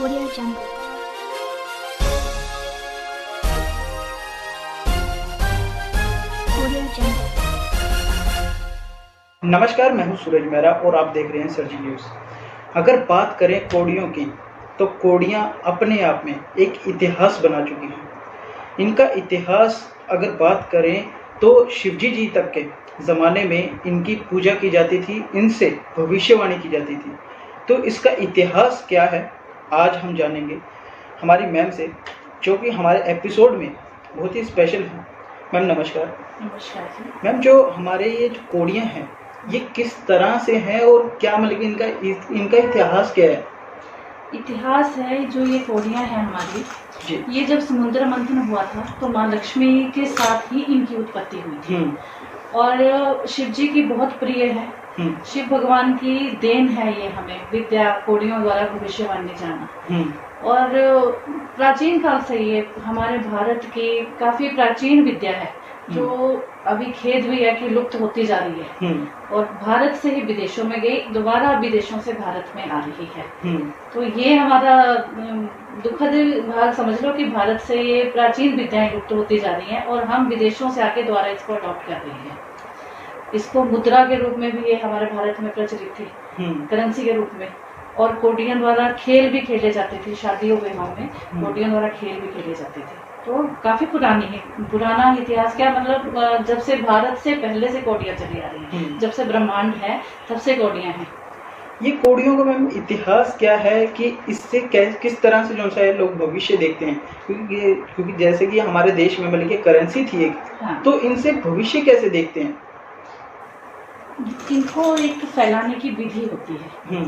Audio Jungle. Audio Jungle. नमस्कार, मैं हूं सूरज मेहरा और आप देख रहे हैं सरजी न्यूज़। अगर बात करें कौड़ियों की, तो कौड़ियाँ अपने आप में एक इतिहास बना चुकी हैं। इनका इतिहास अगर बात करें तो शिवजी जी तक के ज़माने में इनकी पूजा की जाती थी, इनसे भविष्यवाणी की जाती थी। तो इसका इतिहास क्या है, आज हम जानेंगे हमारी मैम से, जो कि हमारे एपिसोड में बहुत ही स्पेशल है। मैम नमस्कार। नमस्कार जी। मैम, जो हमारे ये जो कौड़ियाँ हैं, ये किस तरह से हैं और क्या मतलब इनका इतिहास क्या है? इतिहास है जो ये कौड़ियाँ हैं हमारी, जी। ये जब समुद्र मंथन हुआ था तो माँ लक्ष्मी के साथ ही इनकी उत्पत्ति हुई थी और शिव जी की बहुत प्रिय है। शिव भगवान की देन है ये हमें विद्या, कौड़ियों द्वारा भविष्यवाणी जाना। और प्राचीन काल से ये हमारे भारत की काफी प्राचीन विद्या है, जो अभी खेद भी है कि लुप्त होती जा रही है और भारत से ही विदेशों में गई, दोबारा विदेशों से भारत में आ रही है। तो ये हमारा दुखद भाग समझ लो कि भारत से ये प्राचीन विद्याएं लुप्त होती जा रही हैं और हम विदेशों से आके दोबारा इसको अडॉप्ट कर रहे हैं। इसको मुद्रा के रूप में भी ये हमारे भारत में प्रचलित थी, करेंसी के रूप में। और कौड़ियों द्वारा खेल भी खेले जाते थे, शादियों विवाहों में कौड़ियों द्वारा खेल भी खेले जाते थे। तो काफी पुरानी है, पुराना इतिहास क्या मतलब, जब से भारत से पहले से कौड़ियाँ चली आ रही हैं, जब से ब्रह्मांड है तब से कौड़ियाँ हैं। ये कौड़ियों का मैम इतिहास क्या है कि इससे किस तरह से जो है लोग भविष्य देखते हैं? क्योंकि जैसे कि हमारे देश में मतलब कि करेंसी थी एक, तो इनसे भविष्य कैसे देखते हैं? इनको एक फैलाने की विधि होती है।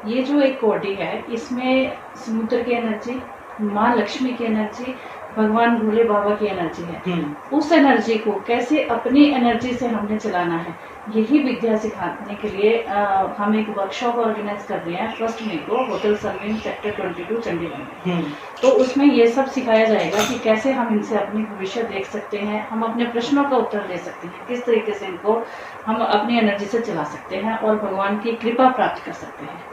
ये जो एक कौड़ी है, इसमें समुद्र की एनर्जी, माँ लक्ष्मी की एनर्जी, भगवान भोले बाबा की एनर्जी है। उस एनर्जी को कैसे अपनी एनर्जी से हमने चलाना है, यही विद्या सिखाने के लिए हम एक वर्कशॉप ऑर्गेनाइज कर रहे हैं 1 मई को होटल सरवीन सेक्टर 22 चंडीगढ़ में। तो उसमें ये सब सिखाया जाएगा कि कैसे हम इनसे अपनी भविष्य देख सकते हैं, हम अपने प्रश्नों का उत्तर दे सकते हैं, किस तरीके से इनको हम अपनी एनर्जी से चला सकते हैं और भगवान की कृपा प्राप्त कर सकते हैं।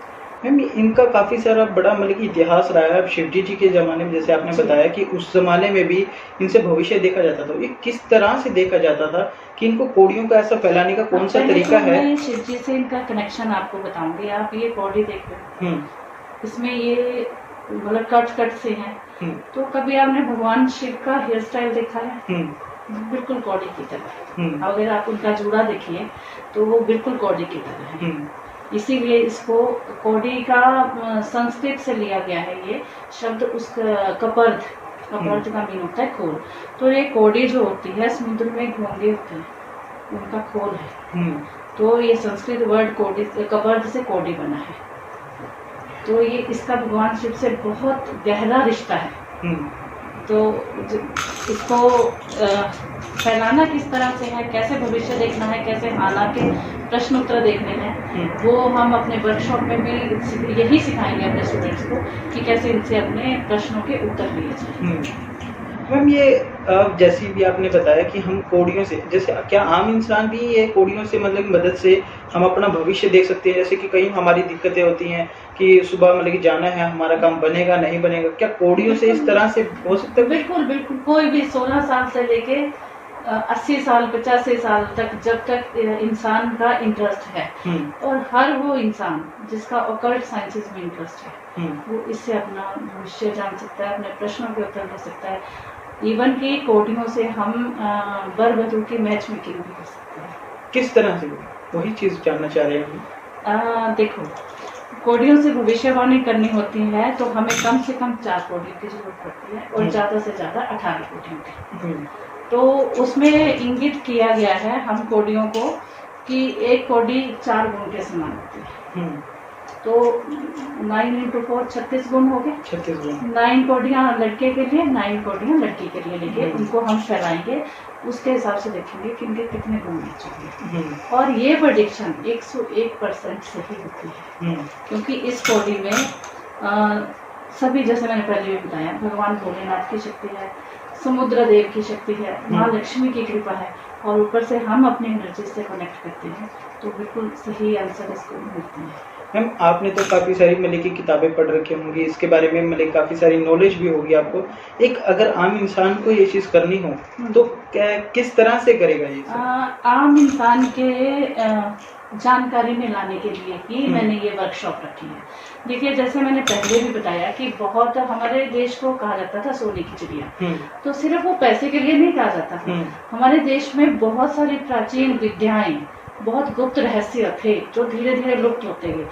मैम, इनका काफ़ी सारा बड़ा मतलब कि इतिहास रहा है। अब शिवजी जी के ज़माने में जैसे आपने बताया कि उस ज़माने में भी इनसे भविष्य देखा जाता था। ये किस तरह से देखा जाता था कि इनको कौड़ियों का ऐसा फैलाने का कौन सा तरीका है? मैं शिव जी से इनका कनेक्शन आपको बताऊंगी। आप ये कौड़ी देख रहे हो, इसमें ये मतलब कट से हैं। तो कभी आपने भगवान शिव का हेयर स्टाइल देखा है? बिल्कुल कौड़ी की तरह। अगर आप उनका जूड़ा देखिए तो वो बिल्कुल कौड़ी की तरह है। इसीलिए इसको कौड़ी का संस्कृत से लिया गया है ये शब्द। उसका कपर्ध का मीन होता है खोल। तो ये कौड़ी जो होती है समुद्र में घोंगे होते हैं, उनका खोल है। तो ये संस्कृत वर्ड कौड़ी, कपर्ध से कौड़ी बना है। तो ये इसका भगवान शिव से बहुत गहरा रिश्ता है। तो इसको फैलाना किस तरह से है, कैसे भविष्य देखना है, कैसे हालांकि प्रश्न उत्तर देखने हैं, वो हम अपने वर्कशॉप में भी यही सिखाएंगे अपने स्टूडेंट्स को कि कैसे इनसे अपने प्रश्नों के उत्तर लिए जाए। मैम, ये जैसे भी आपने बताया कि हम कौड़ियों से, जैसे क्या आम इंसान भी ये कौड़ियों से मतलब मदद से हम अपना भविष्य देख सकते हैं? जैसे कि कई हमारी दिक्कतें होती हैं कि सुबह मतलब कि जाना है, हमारा काम बनेगा नहीं बनेगा, क्या कौड़ियों से इस तरह से हो सकता है? बिल्कुल बिल्कुल। कोई भी 16 साल से लेके 80 साल 85 साल तक, जब तक इंसान का इंटरेस्ट है, और हर वो इंसान जिसका ऑकल्ट साइंसेस में इंटरेस्ट है, वो इससे अपना भविष्य जान सकता है, अपने प्रश्नों के उत्तर दे सकता है। इवन की कौड़ियों से हम वर वधू की मैच मेकिंग भी कर सकते हैं। किस तरह से? वही चीज जानना चाह रहे हैं। देखो, कौड़ियों से भविष्यवाणी करनी होती है तो हमें कम से कम 4 कौड़ियों की जरूरत पड़ती है और ज्यादा से ज्यादा 18 कौड़ियों की। तो उसमें इंगित किया गया है हम कौड़ियों को कि एक कौड़ी 4 गुण के समान होती है। तो 9 × 4 36 गुण हो गए। 36 गुण। 9 कौड़ियाँ लड़के के लिए, 9 कौड़ियाँ लड़की के लिए लेके उनको हम फैलाएंगे। उसके हिसाब से देखेंगे कि इनके कितने गुण चाहिए। और ये प्रेडिक्शन 101% सही होती है, क्योंकि इस कौड़ी में सभी, जैसे मैंने पहले भी बताया, भगवान भोलेनाथ की शक्ति है, समुद्र देव की शक्ति है, माँ लक्ष्मी की कृपा है, और ऊपर से हम अपनी एनर्जी से कनेक्ट करते हैं, तो बिल्कुल सही आंसर इसको मिलते हैं। मैम आपने तो काफ़ी सारी मतलब की किताबें पढ़ रखी होंगी, इसके बारे में मतलब काफ़ी सारी नॉलेज भी होगी आपको। एक अगर आम इंसान को ये चीज़ करनी हो तो किस तरह से करेगा ये सब? आम इंसान के जानकारी में लाने के लिए ही मैंने ये वर्कशॉप रखी है। देखिए, जैसे मैंने पहले भी बताया कि बहुत हमारे देश को कहा जाता था सोने की चिड़िया, तो सिर्फ वो पैसे के लिए नहीं कहा जाता था। हमारे देश में बहुत सारी प्राचीन विद्याएं, बहुत गुप्त रहस्य थे जो धीरे धीरे लुप्त होते गए,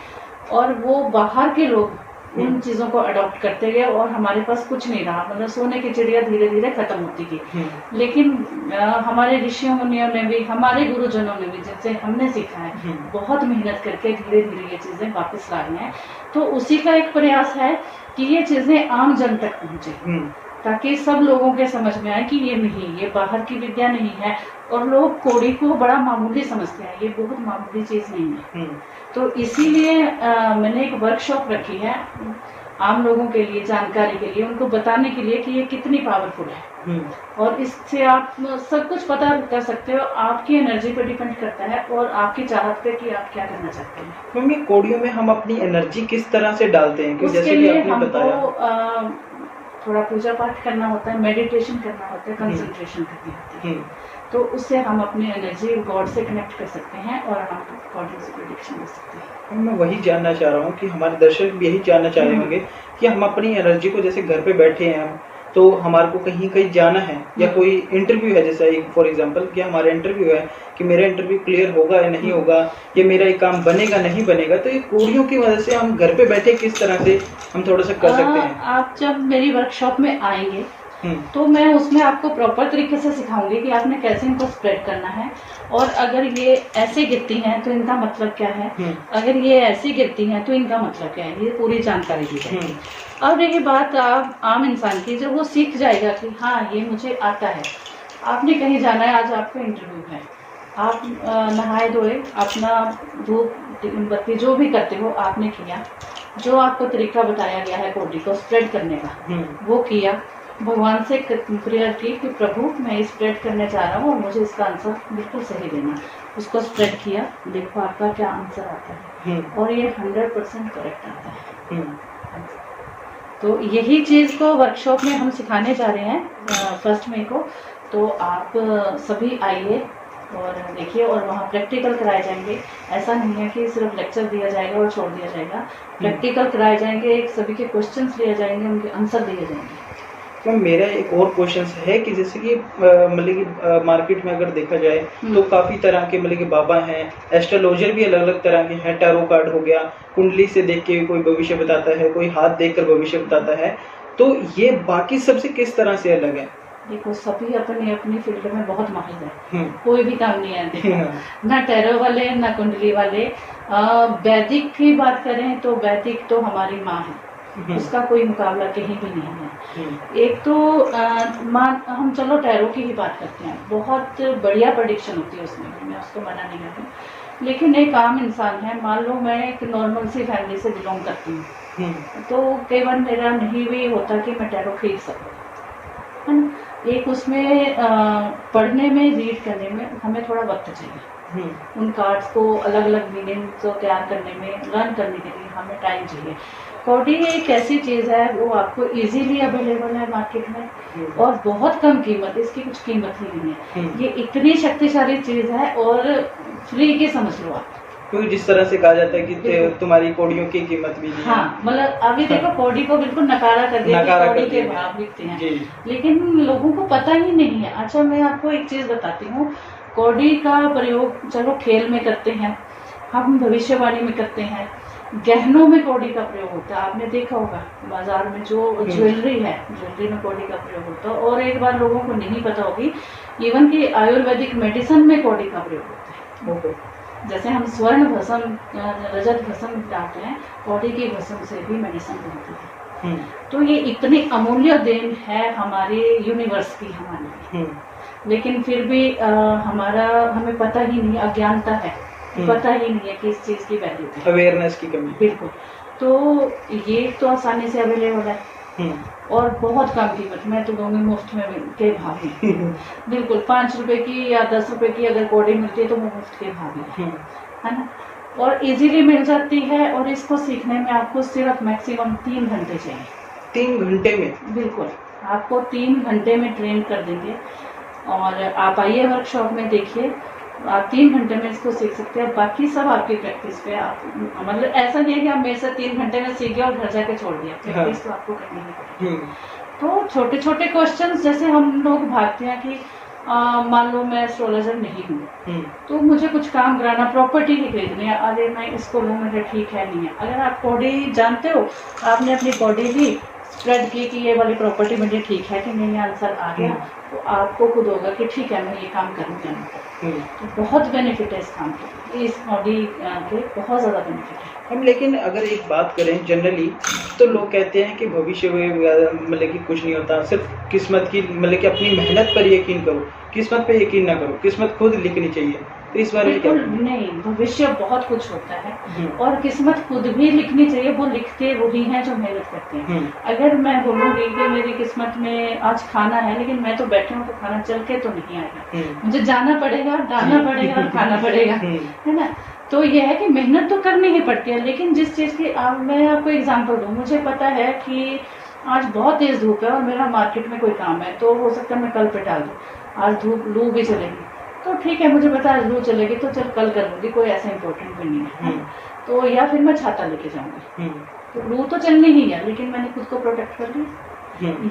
और वो बाहर के लोग उन चीजों को अडॉप्ट करते गए और हमारे पास कुछ नहीं रहा। मतलब सोने की चिड़िया धीरे धीरे खत्म होती गई। लेकिन हमारे ऋषियों मुनियों ने भी, हमारे गुरुजनों ने भी, जिनसे हमने सीखा है, बहुत मेहनत करके धीरे धीरे ये चीजें वापस लाई हैं। तो उसी का एक प्रयास है कि ये चीजें आम जन तक पहुंचे, ताकि सब लोगों के समझ में आए कि ये नहीं, ये बाहर की विद्या नहीं है। और लोग कौड़ी को बड़ा मामूली समझते हैं, ये बहुत मामूली चीज नहीं है। तो इसीलिए मैंने एक वर्कशॉप रखी है आम लोगों के लिए, जानकारी के लिए, उनको बताने के लिए कि ये कितनी पावरफुल है। और इससे आप सब कुछ पता कर सकते हो। आपकी एनर्जी पे डिपेंड करता है और आपकी चाहत पे कि आप क्या करना चाहते हैं। मम्मी, कौड़ियों में हम अपनी एनर्जी किस तरह से डालते हैं? उसके लिए हमको थोड़ा पूजा पाठ करना होता है, मेडिटेशन करना होता है, कंसंट्रेशन करनी होती है। तो उससे हम अपनी एनर्जी गॉड से कनेक्ट कर सकते हैं और हम गॉड से प्रेडिक्शन कर सकते हैं। मैं वही जानना चाह रहा हूँ कि हमारे दर्शक भी यही जानना चाह रहे होंगे कि हम अपनी एनर्जी को, जैसे घर पे बैठे हैं हम, तो हमारे को कहीं कहीं जाना है या कोई इंटरव्यू है, जैसे एक फॉर एग्जांपल कि हमारा इंटरव्यू है कि मेरा इंटरव्यू क्लियर होगा या नहीं होगा, ये मेरा ये काम बनेगा नहीं बनेगा, तो ये कौड़ियों की वजह से हम घर पे बैठे किस तरह से हम थोड़ा सा कर सकते हैं? आप जब मेरी वर्कशॉप में आएंगे तो मैं उसमें आपको प्रॉपर तरीके से सिखाऊंगी कि आपने कैसे इनको स्प्रेड करना है। और अगर ये ऐसे गिरती हैं तो इनका मतलब क्या है, अगर ये ऐसी गिरती हैं तो इनका मतलब क्या है, ये पूरी जानकारी दी जाएगी। अब रही बात आम इंसान की, जब वो सीख जाएगा कि हाँ ये मुझे आता है, आपने कहीं जाना है, आज आपका इंटरव्यू है, आप नहाए धोए, अपना धूप बत्ती जो भी करते हो आपने किया, जो आपको तरीका बताया गया है कौड़ी को स्प्रेड करने का वो किया, भगवान से प्रेयर की कि प्रभु मैं स्प्रेड करने जा रहा हूँ और मुझे इसका आंसर बिल्कुल सही देना। उसको स्प्रेड किया, देखो आपका क्या आंसर आता है और ये 100% करेक्ट आता है। तो यही चीज़ को वर्कशॉप में हम सिखाने जा रहे हैं 1 मई को। तो आप सभी आइए और देखिए, और वहाँ प्रैक्टिकल कराए जाएंगे। ऐसा नहीं है कि सिर्फ लेक्चर दिया जाएगा और छोड़ दिया जाएगा, प्रैक्टिकल कराए जाएंगे, सभी के क्वेश्चंस लिए जाएंगे, उनके आंसर दिए जाएंगे। तो मेरा एक और क्वेश्चन है कि जैसे कि मतलब कि मार्केट में अगर देखा जाए तो काफ़ी तरह के मतलब कि बाबा हैं, एस्ट्रोलॉजर भी अलग अलग तरह के हैं, टैरो कार्ड हो गया, कुंडली से देख के कोई भविष्य बताता है, कोई हाथ देखकर भविष्य बताता है, तो ये बाकी सबसे किस तरह से अलग है? देखो, सभी अपनी अपनी फील्ड में बहुत माहिर है, कोई भी काम नहीं है। देखो ना टैरो वाले ना कुंडली वाले। वैदिक की बात करें तो वैदिक तो हमारी माँ है, उसका कोई मुकाबला कहीं भी नहीं है। एक तो हम चलो टैरो की ही बात करते हैं, बहुत बढ़िया प्रेडिक्शन होती है उसमें, मैं उसको मना नहीं करती। लेकिन एक आम इंसान है, मान लो मैं एक नॉर्मल सी फैमिली से बिलोंग करती हूँ, तो कई बार मेरा नहीं भी होता कि मैं टैरो खरीद सकूँ, है ना। एक उसमें पढ़ने में, रीड करने में हमें थोड़ा वक्त चाहिए, उन कार्ड्स को अलग अलग मीनिंग को तैयार करने में, लर्न करने के लिए हमें टाइम चाहिए। कौड़ी एक ऐसी चीज़ है, वो आपको इजीली अवेलेबल है मार्केट में और बहुत कम कीमत, इसकी कुछ कीमत ही नहीं है। ये इतनी शक्तिशाली चीज़ है और फ्री की समझ लो आप। क्योंकि जिस तरह से कहा जाता है कि तुम्हारी कौड़ियों की कीमत भी नहीं है। हाँ, मतलब अभी देखो कौड़ी को बिल्कुल नकारा कर दिया, कौड़ी के भाव बिकते हैं, लेकिन लोगों को पता ही नहीं है। अच्छा, मैं आपको एक चीज़ बताती हूँ, कौड़ी का प्रयोग चलो खेल में करते हैं, हम भविष्यवाणी में करते हैं, गहनों में कौड़ी का प्रयोग होता है। आपने देखा होगा बाजार में जो ज्वेलरी है, ज्वेलरी में कौड़ी का प्रयोग होता है। और एक बार लोगों को नहीं पता होगी, इवन कि आयुर्वेदिक मेडिसिन में कौड़ी का प्रयोग होता है। जैसे हम स्वर्ण भस्म, रजत भस्म डालते हैं, कौड़ी की भस्म से भी मेडिसिन बनती है। तो ये इतनी अमूल्य देन है हमारे यूनिवर्स की, हमारी, लेकिन फिर भी हमें पता ही नहीं, अज्ञानता है, पता ही नहीं है कि इस चीज की वैल्यू है, अवेयरनेस की कमी। बिल्कुल। तो ये तो आसानी से अवेलेबल है और बहुत कम कीमत, मैं तो कहूँगी मुफ्त में के भाव में। बिल्कुल 5 रुपए की या 10 रुपए की अगर कौड़ी मिलती है तो वो मुफ्त के भाव में है ना। और इजीली मिल जाती है, और इसको सीखने में आपको सिर्फ मैक्सिमम 3 घंटे चाहिए। 3 घंटे में? बिल्कुल, आपको 3 घंटे में ट्रेन कर देंगे। और आप आइए वर्कशॉप में, देखिए, आप 3 घंटे में इसको सीख सकते हैं। बाकी सब आपकी प्रैक्टिस पे, आप मतलब ऐसा नहीं है कि आप मेरे से 3 घंटे में सीख गए और घर जाके छोड़ दिया। प्रैक्टिस तो आपको करनी ही पड़ेगी। तो छोटे छोटे क्वेश्चंस, जैसे हम लोग भागते हैं कि मान लो मैं एस्ट्रोलॉजर नहीं हूँ, तो मुझे कुछ काम कराना, प्रॉपर्टी नहीं खरीदनी है, अरे मैं इसको लूँ, मेरा ठीक है नहीं है। अगर आप बॉडी जानते हो, आपने अपनी बॉडी ली, स्प्रेड की कि ये वाली प्रॉपर्टी मुझे ठीक है कि नहीं, आंसर आ गया, तो आपको खुद होगा कि ठीक है मैं ये काम करूँगा। तो बहुत बेनिफिट है इस काम के, इस बॉडी के बहुत ज़्यादा बेनिफिट है। हम लेकिन अगर एक बात करें जनरली, तो लोग कहते हैं कि भविष्य में मतलब कि कुछ नहीं होता, सिर्फ किस्मत की, मतलब कि अपनी मेहनत पर यकीन करो, किस्मत पे यकीन ना करो, किस्मत खुद लिखनी चाहिए। तो इस बारे में क्या? नहीं, भविष्य बहुत कुछ होता है, और किस्मत खुद भी लिखनी चाहिए। वो लिखते वही हैं जो मेहनत करते हैं। अगर मैं बोलूँगी कि मेरी किस्मत में आज खाना है, लेकिन मैं तो बैठी हूँ, तो खाना चल के तो नहीं आएगा, मुझे जाना पड़ेगा, डालना पड़ेगा, खाना पड़ेगा, है ना। तो ये है कि मेहनत तो करनी ही पड़ती है। लेकिन जिस चीज़ की मैं आपको एग्जांपल दूँ, मुझे पता है कि आज बहुत तेज धूप है और मेरा मार्केट में कोई काम है, तो हो सकता है मैं कल पे टाल दूँ, आज धूप लू भी चलेगी, तो ठीक है, मुझे पता है लू चलेगी, तो चल कल कर लूँगी, कोई ऐसा इंपॉर्टेंट भी नहीं है। तो या फिर मैं छाता लेके जाऊँगी, तो लू तो चलनी ही है, लेकिन मैंने खुद को प्रोटेक्ट कर लिया।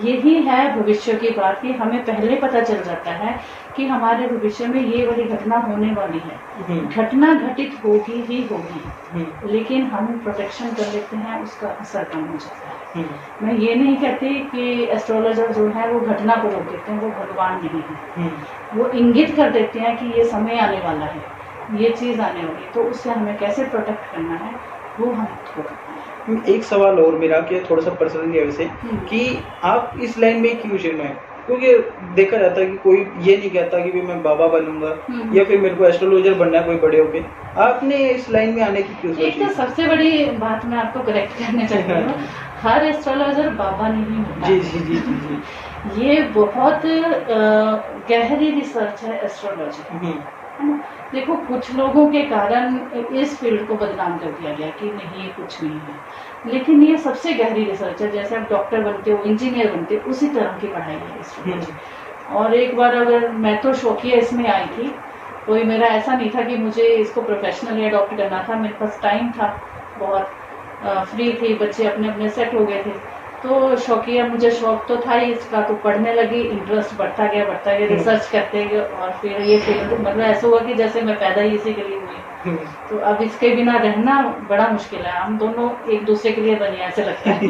यही है भविष्य की बात, कि हमें पहले पता चल जाता है कि हमारे भविष्य में ये वाली घटना होने वाली है। घटना घटित होगी ही होगी, लेकिन हम प्रोटेक्शन कर लेते हैं, उसका असर कम हो जाता है। मैं ये नहीं कहती कि एस्ट्रोलॉजर जो है वो घटना को रोक देते हैं, वो भगवान नहीं है। वो इंगित कर देते हैं कि ये समय आने वाला है, ये चीज़ आने वाली, तो उससे हमें कैसे प्रोटेक्ट करना है वो हम खुद करना है। एक सवाल और मेरा, कि थोड़ा सा पर्सनल है वैसे, कि आप इस लाइन में क्यों चुने? क्योंकि देखा जाता है कि कोई ये नहीं कहता कि मैं बाबा बनूंगा या फिर मेरे को एस्ट्रोलॉजर बनना है कोई बड़े होके। आपने इस लाइन में आने की क्यों सोची? एक तो सबसे बड़ी बात मैं आपको करेक्ट करने चाहती हूँ, हर एस्ट्रोलॉजर बाबा नहीं होता। जी जी जी जी जी। ये बहुत गहरी रिसर्च है एस्ट्रोलॉजी, है ना। देखो, कुछ लोगों के कारण इस फील्ड को बदनाम कर दिया गया कि नहीं ये कुछ नहीं है, लेकिन ये सबसे गहरी रिसर्च है। जैसे आप डॉक्टर बनते हो, इंजीनियर बनते हो, उसी तरह की पढ़ाई है एस्ट्रोलॉजी। और एक बार अगर मैं तो शौकिया इसमें आई थी, कोई मेरा ऐसा नहीं था कि मुझे इसको प्रोफेशनल या डॉक्टर करना था, मेरे पास टाइम था, बहुत फ्री थी, बच्चे अपने अपने सेट हो गए थे, तो शौकिया, मुझे शौक तो था ही इसका, तो पढ़ने लगी, इंटरेस्ट बढ़ता गया, रिसर्च करते गए, और फिर ये फील्ड मतलब ऐसा हुआ कि जैसे मैं पैदा ही इसी के लिए हुई। तो अब इसके बिना रहना बड़ा मुश्किल है, हम दोनों एक दूसरे के लिए बने, ऐसे लगता है।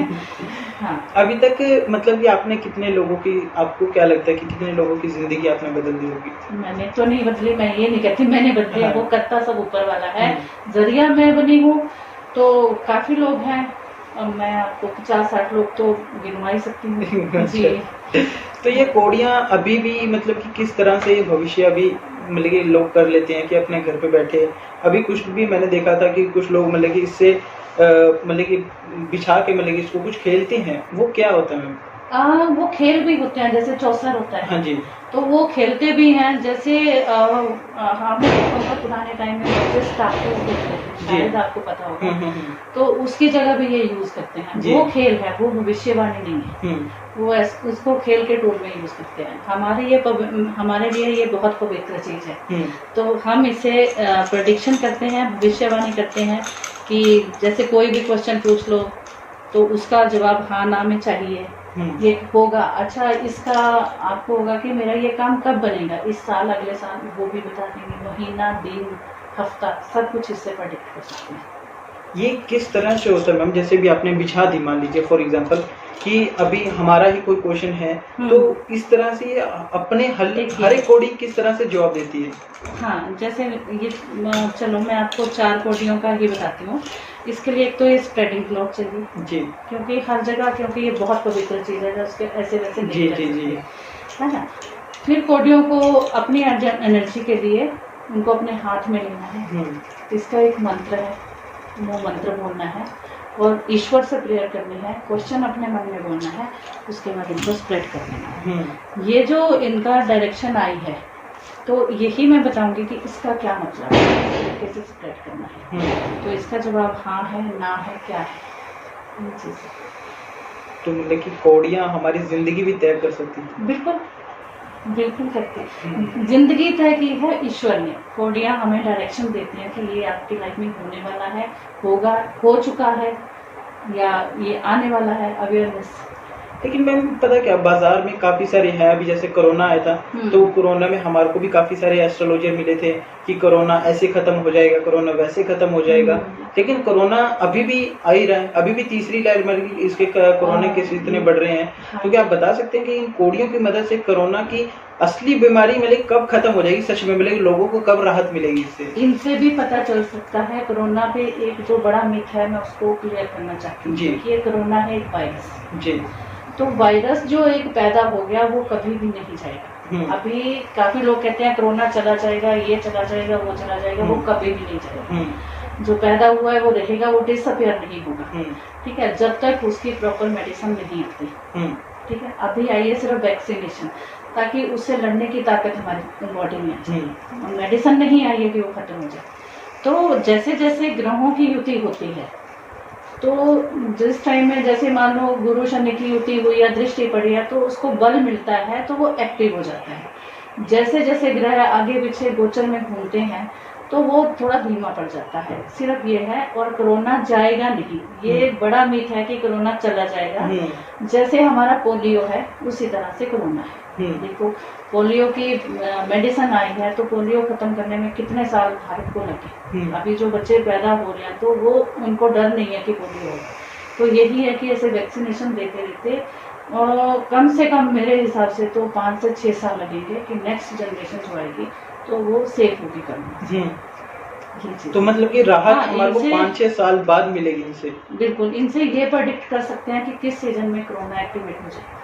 हाँ। अभी तक मतलब कि आपने कितने लोगों की, आपको क्या लगता है कि कितने लोगों की जिंदगी आपने बदल दी होगी? मैंने तो नहीं बदली, मैं ये नहीं कहती मैंने बदली, वो करता सब ऊपर वाला है, जरिया मैं बनी हूँ। तो काफी लोग हैं, मैं आपको 50-60 लोग तो गिनवा ही सकती हूँ। जी। तो ये कौड़ियाँ अभी भी मतलब कि किस तरह से भविष्य अभी मतलब कि लोग कर लेते हैं कि अपने घर पे बैठे, अभी कुछ भी मैंने देखा था कि कुछ लोग मतलब कि इससे मतलब कि बिछा के मतलब कि इसको कुछ खेलते हैं, वो क्या होता है मैम? वो खेल भी होते हैं, जैसे चौसर होता है। हाँ जी। तो वो खेलते भी हैं, जैसे हमने देखा होगा पुराने टाइम में बच्चे स्टापू खेलते थे, शायद आपको पता होगा। तो उसकी जगह भी ये यूज करते हैं, वो खेल है, वो भविष्यवाणी नहीं है, वो उसको खेल के टूल में यूज करते हैं। हमारे लिए ये बहुत पवित्र चीज है। तो हम इसे प्रेडिक्शन करते हैं, भविष्यवाणी करते हैं कि जैसे कोई भी क्वेश्चन पूछ लो तो उसका जवाब हाँ ना में चाहिए, ये होगा, अच्छा इसका आपको होगा कि मेरा ये काम कब बनेगा, इस साल, अगले साल, वो भी बता देंगे, महीना, दिन, हफ्ता, सब कुछ इससे प्रेडिक्ट कर सकते हैं। ये किस तरह से होता है मैम? जैसे भी आपने बिछा दी, मान लीजिए फॉर एग्जांपल कि अभी हमारा ही कोई क्वेश्चन है, तो इस तरह से ये अपने हर एक कोडी किस तरह से जवाब देती है? हाँ, जैसे ये, चलो मैं आपको 4 कोडियों का ही बताती हूँ। इसके लिए एक तो ये स्प्रेडिंग क्लॉक चाहिए जी, क्योंकि हर जगह, क्योंकि ये बहुत पवित्र चीज़ है, उसके ऐसे वैसे जी जी जी, है ना। फिर कोडियों को अपनी एनर्जी के लिए उनको अपने हाथ में लेना है, इसका एक मंत्र है, वो मंत्र बोलना है और ईश्वर से प्रेयर करनी है, क्वेश्चन अपने मन में बोलना है, उसके बाद इनको स्प्रेड कर देना है। ये जो इनका डायरेक्शन आई है, तो यही मैं बताऊंगी कि इसका क्या मतलब है, कैसे स्प्रेड करना है। तो इसका जवाब हाँ है, ना है, क्या है, ये चीज़। तो मतलब कि कौड़ियाँ हमारी जिंदगी भी तय कर सकती हैं। बिल्कुल बिल्कुल करते हैं। जिंदगी तय की है ईश्वर ने, कौड़ियाँ हमें डायरेक्शन देती हैं कि ये आपकी लाइफ में होने वाला है, होगा, हो चुका है, या ये आने वाला है, अवेयरनेस। लेकिन मैम पता क्या, बाजार में काफी सारे हैं। अभी जैसे कोरोना आया था, तो कोरोना में हमारे को भी काफी सारे एस्ट्रोलॉजर मिले थे कि कोरोना ऐसे खत्म हो जाएगा, कोरोना वैसे खत्म हो जाएगा। लेकिन कोरोना अभी भी आ ही रहा है, अभी भी तीसरी लहर में इसके कोरोना केस इतने बढ़ रहे हैं। तो क्या आप बता सकते हैं कि इन कोड़ियों की मदद से कोरोना की असली बीमारी मतलब कब खत्म हो जाएगी, सच में मिलेगी, लोगों को कब राहत मिलेगी इससे? इनसे भी पता चल सकता है। कोरोना पे एक जो बड़ा मिथ है, मैं उसको क्लियर करना चाहती हूँ कि ये कोरोना है एक वायरस जी। तो वायरस जो एक पैदा हो गया वो कभी भी नहीं जाएगा। अभी काफी लोग कहते हैं कोरोना चला जाएगा, ये चला जाएगा, वो चला जाएगा, वो कभी भी नहीं जाएगा। जो पैदा हुआ है वो रहेगा, वो डिसअपियर नहीं होगा। ठीक है, जब तक उसकी प्रॉपर मेडिसिन नहीं आती। ठीक है, अभी आई है सिर्फ वैक्सीनेशन, ताकि उससे लड़ने की ताकत हमारी बॉडी में आ जाए। मेडिसिन नहीं आई है कि वो खत्म हो जाए। तो जैसे जैसे ग्रहों की युति होती है, तो जिस टाइम में जैसे मान लो गुरु शनि की युति हुई या दृष्टि पड़ी है, तो उसको बल मिलता है, तो वो एक्टिव हो जाता है। जैसे जैसे ग्रह आगे पीछे गोचर में घूमते हैं, तो वो थोड़ा धीमा पड़ जाता है। सिर्फ ये है, और कोरोना जाएगा नहीं, ये बड़ा मिथ है कि कोरोना चला जाएगा। जैसे हमारा पोलियो है, उसी तरह से कोरोना है। देखो, पोलियो की मेडिसिन आई है, तो पोलियो खत्म करने में कितने साल भारत को लगे। अभी जो बच्चे पैदा हो रहे हैं, तो वो उनको डर नहीं है कि पोलियो होगा। तो यही है कि ऐसे वैक्सीनेशन देते देते और कम से कम मेरे हिसाब से तो 5 से 6 साल लगेंगे कि नेक्स्ट जनरेशन जो आएगी तो वो सेफ होगी करना। तो मतलब कि राहत हमारे को 5-6 साल बाद मिलेगी इनसे। बिल्कुल, इनसे ये प्रेडिक्ट कर सकते हैं कि किस सीजन में कोरोना एक्टिवेट हो जाएगा।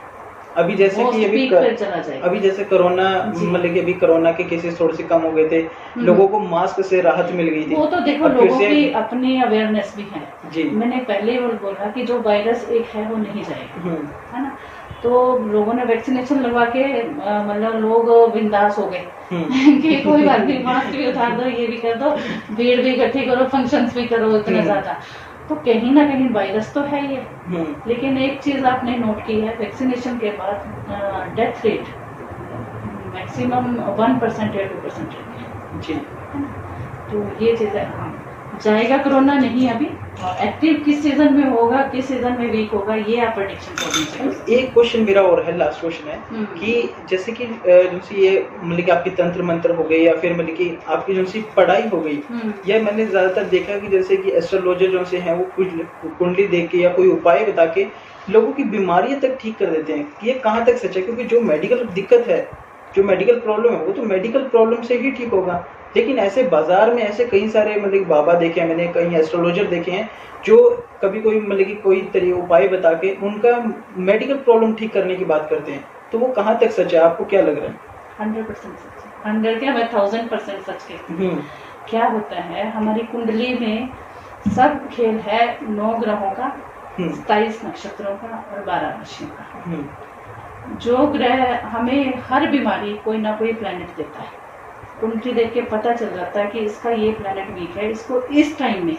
अभी जैसे कि अभी जैसे कोरोना मतलब कि अभी कोरोना के केसेस थोड़े से कम हो गए थे, लोगों को मास्क से राहत मिल गई थी। वो तो देखो, लोगों की अपनी अवेयरनेस भी है जी। मैंने पहले ही बोला कि जो वायरस एक है वो नहीं जाएगा, है ना। तो लोगों ने वैक्सीनेशन लगवा के मतलब लोग बिंदास हो गए कि कोई बात नहीं, मास्क भी उतार दो, ये भी कर दो, भीड़ भी इकट्ठी करो, फंक्शंस भी करो इतना ज्यादा। तो कहीं ना कहीं वायरस तो है ही है। लेकिन एक चीज आपने नोट की है, वैक्सीनेशन के बाद डेथ रेट मैक्सिमम 1% या 2% रहती है। तो ये चीज है। हाँ, जाएगा कोरोना नहीं अभी, और एक्टिव किस सीजन में होगा, किस सीजन में वीक होगा, ये आप प्रेडिक्शन कर। एक क्वेश्चन मेरा और है, लास्ट क्वेश्चन है कि जैसे कि जो ये मतलब कि आपकी तंत्र मंत्र हो गई, या फिर मतलब कि आपकी जो सी पढ़ाई हो गई, या मैंने ज्यादातर देखा कि जैसे कि एस्ट्रोलॉजर जो से हैं वो कुछ कुंडली देख के या कोई उपाय बता के लोगों की बीमारियां तक ठीक कर देते हैं। ये कहाँ तक सच है? क्योंकि जो मेडिकल दिक्कत है, जो मेडिकल प्रॉब्लम है, वो तो मेडिकल प्रॉब्लम से ही ठीक होगा। लेकिन ऐसे बाजार में ऐसे कई सारे मतलब बाबा देखे हैं मैंने, कई एस्ट्रोलॉजर देखे हैं जो कभी कोई मतलब कि कोई तरीके उपाय बता के उनका मेडिकल प्रॉब्लम ठीक करने की बात करते हैं। तो वो कहाँ तक सच है, आपको क्या लग रहा है? 100% सच है। 100 क्या, मैं 1000% सच कहती हूँ। क्या होता है, हमारी कुंडली में सब खेल है 9 ग्रहों का, 27 नक्षत्रों का और 12 राशियों का। जो ग्रह हमें हर बीमारी कोई ना कोई प्लेनेट देता है। कुंडली देख के पता चल जाता है कि इसका ये प्लेनेट वीक है, इसको इस टाइम में,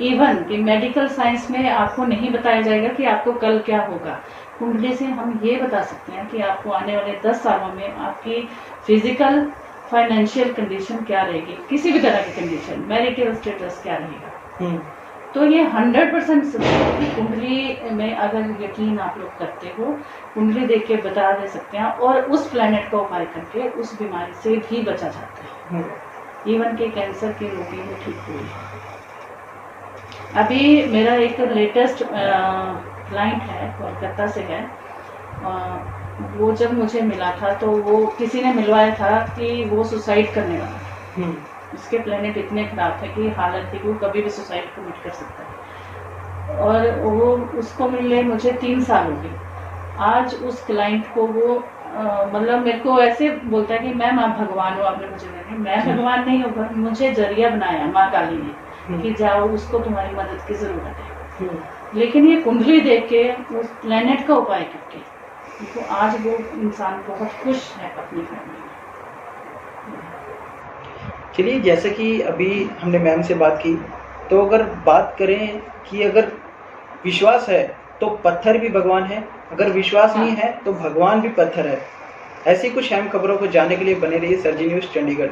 इवन कि मेडिकल साइंस में आपको नहीं बताया जाएगा कि आपको कल क्या होगा। कुंडली से हम ये बता सकते हैं कि आपको आने वाले 10 सालों में आपकी फिजिकल फाइनेंशियल कंडीशन क्या रहेगी, किसी भी तरह की कंडीशन, मैरिटल स्टेटस क्या रहेगा। तो ये 100% सच है कि कुंडली में अगर यकीन आप लोग करते हो, कुंडली देख के बता दे सकते हैं, और उस प्लेनेट का उपाय करके उस बीमारी से भी बचा जाता है। इवन के कैंसर के रोगी भी ठीक हुए। अभी मेरा एक लेटेस्ट क्लाइंट है, कोलकाता से है। वो जब मुझे मिला था तो वो किसी ने मिलवाया था कि वो सुसाइड करने वाला, उसके प्लेनेट इतने खराब थे कि हालत थी कि वो कभी भी सुसाइड कमिट कर सकता है। और वो उसको मिले मुझे 3 साल हो गए। आज उस क्लाइंट को वो मतलब मेरे को ऐसे बोलता है कि मैम आप भगवान हो, आपने मुझे मिला। मैं भगवान नहीं हूँ, मुझे जरिया बनाया माँ काली ने कि जाओ, उसको तुम्हारी मदद की जरूरत है। लेकिन ये कुंडली देख के, उस प्लेनेट का उपाय करके, तो आज वो इंसान बहुत खुश है अपनी फैमिली में। चलिए, जैसे कि अभी हमने मैम से बात की, तो अगर बात करें कि अगर विश्वास है तो पत्थर भी भगवान है, अगर विश्वास नहीं है तो भगवान भी पत्थर है। ऐसी कुछ अहम खबरों को जानने के लिए बने रहिए सरजी न्यूज़ चंडीगढ़।